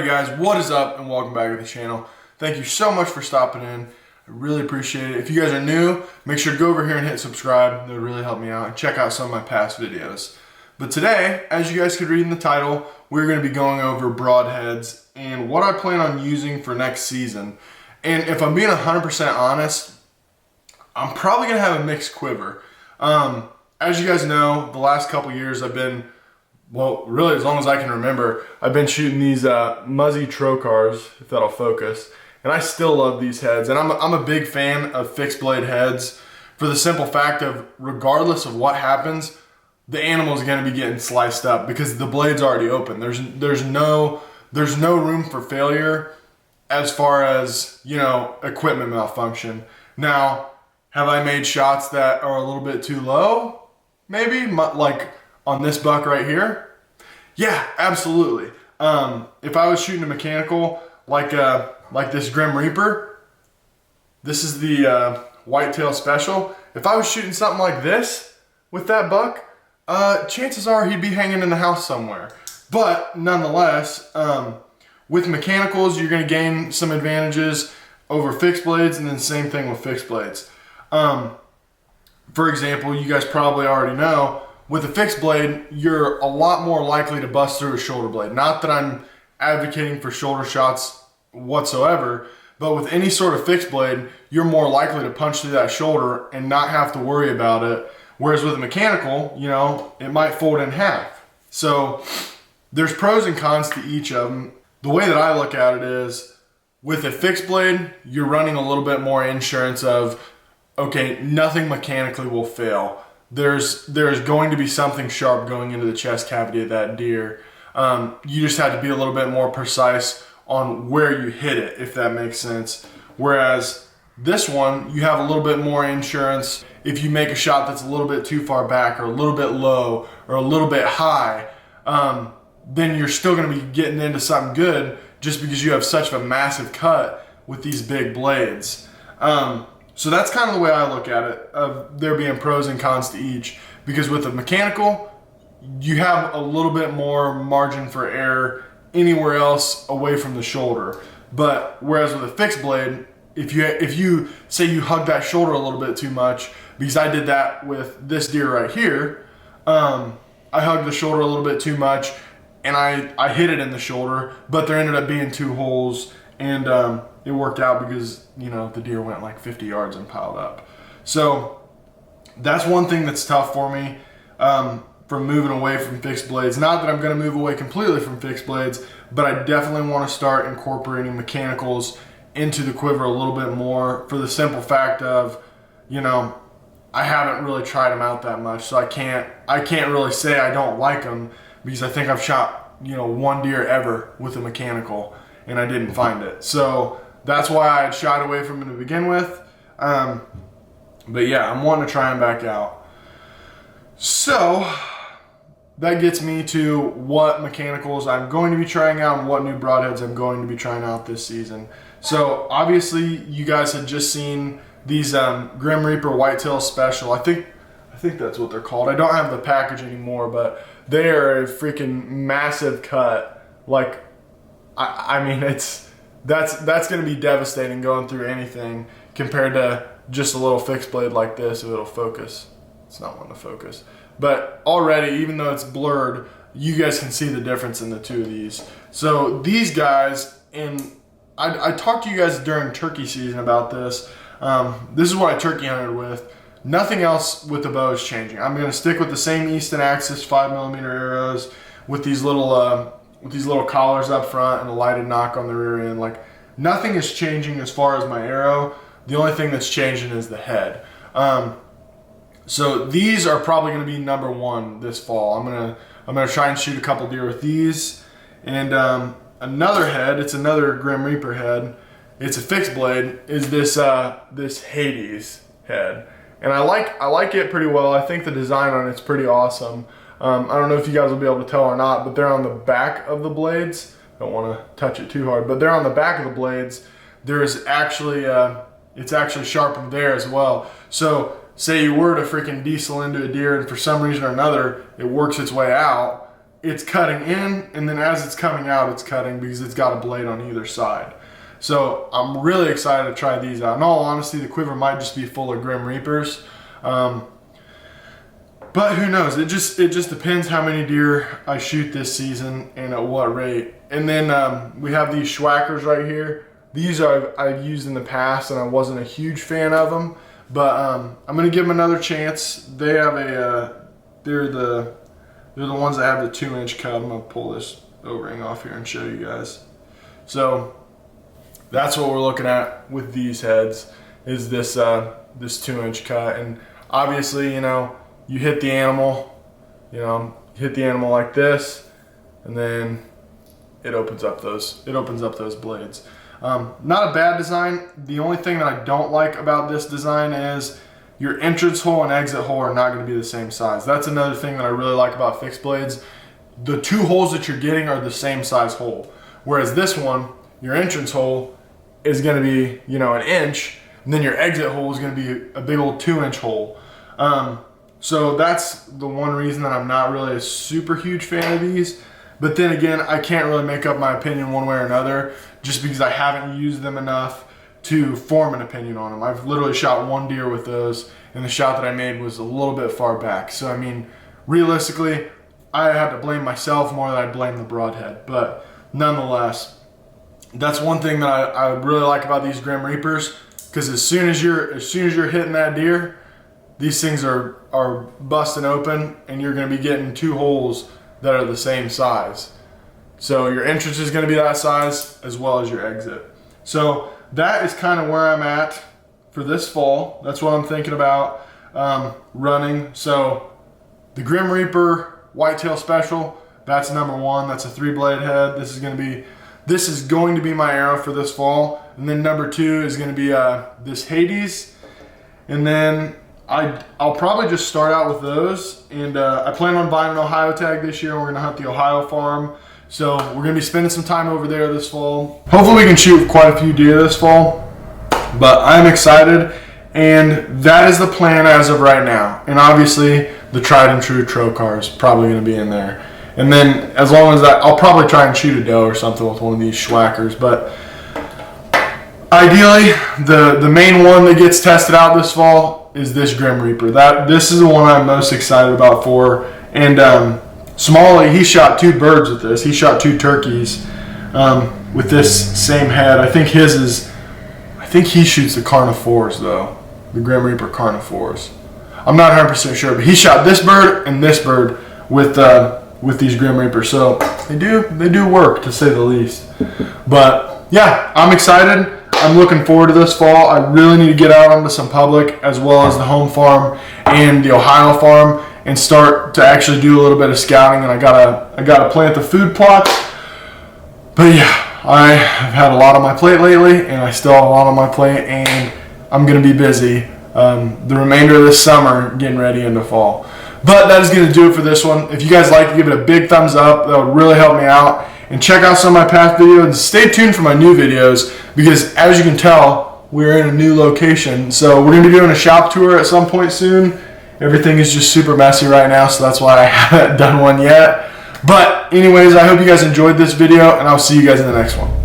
Alrighty guys, what is up and welcome back to the channel. Thank you so much for stopping in. I really appreciate it. If you guys are new, make sure to go over here and hit subscribe. That would really help me out, and check out some of my past videos. But today, as you guys could read in the title, we're going to be going over broadheads and what I plan on using for next season. And if I'm being 100% honest, I'm probably going to have a mixed quiver. As you guys know, the last couple years I've been, well, really as long as I can remember, I've been shooting these Muzzy Trocars, if that'll focus. And I still love these heads. And I'm a big fan of fixed blade heads for the simple fact of regardless of what happens, the animal is going to be getting sliced up because the blade's already open. There's no room for failure as far as, you know, equipment malfunction. Now, have I made shots that are a little bit too low? Maybe, like on this buck right here? Yeah, absolutely. If I was shooting a mechanical like this Grim Reaper, this is the whitetail special. If I was shooting something like this with that buck, chances are he'd be hanging in the house somewhere. But nonetheless, with mechanicals, you're going to gain some advantages over fixed blades, and then same thing with fixed blades. For example, you guys probably already know, with a fixed blade, you're a lot more likely to bust through a shoulder blade. Not that I'm advocating for shoulder shots whatsoever, but with any sort of fixed blade, you're more likely to punch through that shoulder and not have to worry about it. Whereas with a mechanical, you know, it might fold in half. So there's pros and cons to each of them. The way that I look at it is, with a fixed blade, you're running a little bit more insurance of, okay, nothing mechanically will fail. There's going to be something sharp going into the chest cavity of that deer. You just have to be a little bit more precise on where you hit it, if that makes sense. Whereas this one, you have a little bit more insurance. If you make a shot that's a little bit too far back or a little bit low or a little bit high, then you're still going to be getting into something good just because you have such a massive cut with these big blades. So that's kind of the way I look at it, of there being pros and cons to each. Because with a mechanical, you have a little bit more margin for error anywhere else away from the shoulder. But whereas with a fixed blade, if you say you hug that shoulder a little bit too much, because I did that with this deer right here, I hugged the shoulder a little bit too much, and I hit it in the shoulder, but there ended up being 2 holes, and it worked out because, you know, the deer went like 50 yards and piled up. So that's one thing that's tough for me from moving away from fixed blades. Not that I'm going to move away completely from fixed blades, but I definitely want to start incorporating mechanicals into the quiver a little bit more, for the simple fact of, you know, I haven't really tried them out that much, so I can't really say I don't like them, because I think I've shot, you know, 1 deer ever with a mechanical and I didn't find it. So that's why I had shied away from it to begin with. But yeah, I'm wanting to try them back out. So that gets me to what mechanicals I'm going to be trying out and what new broadheads I'm going to be trying out this season. So obviously you guys had just seen these Grim Reaper Whitetail Special. I think that's what they're called. I don't have the package anymore, but they are a freaking massive cut. Like, I mean, that's going to be devastating going through anything compared to just a little fixed blade like this. If it'll focus, it's not one to focus. But already, even though it's blurred, you guys can see the difference in the 2 of these. So these guys, and I talked to you guys during turkey season about this. This is what I turkey hunted with. Nothing else with the bow is changing. I'm going to stick with the same Easton Axis 5mm arrows with these little collars up front and a lighted knock on the rear end. Like, nothing is changing as far as my arrow. The only thing that's changing is the head. So these are probably going to be number 1 this fall. I'm gonna try and shoot a couple deer with these. And another head, it's another Grim Reaper head. It's a fixed blade. Is this Hades head, and I like it pretty well. I think the design on it's pretty awesome. I don't know if you guys will be able to tell or not, but they're on the back of the blades. Don't want to touch it too hard, but they're on the back of the blades. There's actually it's actually sharpened there as well. So say you were to freaking diesel into a deer and for some reason or another it works its way out, it's cutting in, and then as it's coming out, it's cutting because it's got a blade on either side. So I'm really excited to try these out. In all honesty, the quiver might just be full of Grim Reapers. But who knows? It just depends how many deer I shoot this season and at what rate. And then we have these Schwackers right here. These I've used in the past, and I wasn't a huge fan of them. But I'm gonna give them another chance. They have they're the ones that have the 2-inch cut. I'm gonna pull this O-ring off here and show you guys. So that's what we're looking at with these heads, is this 2-inch cut. And obviously, you know, you hit the animal, like this, and then it opens up those blades. Not a bad design. The only thing that I don't like about this design is your entrance hole and exit hole are not going to be the same size. That's another thing that I really like about fixed blades. The 2 holes that you're getting are the same size hole, whereas this one, your entrance hole is going to be, you know, 1 inch, and then your exit hole is going to be a big old 2-inch hole. So that's the one reason that I'm not really a super huge fan of these. But then again, I can't really make up my opinion one way or another just because I haven't used them enough to form an opinion on them. I've literally shot 1 deer with those, and the shot that I made was a little bit far back. So I mean, realistically, I had to blame myself more than I blame the Broadhead. But nonetheless, that's one thing that I really like about these Grim Reapers, because as soon as you're hitting that deer, these things are busting open, and you're going to be getting 2 holes that are the same size. So your entrance is going to be that size as well as your exit. So that is kind of where I'm at for this fall. That's what I'm thinking about running. So the Grim Reaper Whitetail Special, that's #1. That's a 3-blade head. This is going to be my arrow for this fall. And then #2 is going to be this Hades. And then I'll probably just start out with those, and I plan on buying an Ohio tag this year, and we're gonna hunt the Ohio farm. So we're gonna be spending some time over there this fall. Hopefully we can shoot quite a few deer this fall, but I'm excited, and that is the plan as of right now. And obviously the tried and true trocar is probably gonna be in there. And then as long as that, I'll probably try and shoot a doe or something with one of these Schwackers, but ideally the main one that gets tested out this fall is this Grim Reaper. This is the one I'm most excited about for. And Smalley, he shot 2 birds with this. He shot 2 turkeys with this same head. I think he shoots the carnivores though, the Grim Reaper carnivores. I'm not 100% sure, but he shot this bird and this bird with these Grim Reapers. So they do work, to say the least. But yeah, I'm excited. I'm looking forward to this fall. I really need to get out onto some public as well as the home farm and the Ohio farm and start to actually do a little bit of scouting. And I gotta plant the food plots. But yeah, I have had a lot on my plate lately, and I still have a lot on my plate, and I'm gonna be busy the remainder of this summer getting ready into fall. But that is gonna do it for this one. If you guys like it, give it a big thumbs up. That would really help me out. And check out some of my past videos, and stay tuned for my new videos, because as you can tell, we're in a new location. So we're going to be doing a shop tour at some point soon. Everything is just super messy right now, so that's why I haven't done one yet. But anyways, I hope you guys enjoyed this video, and I'll see you guys in the next one.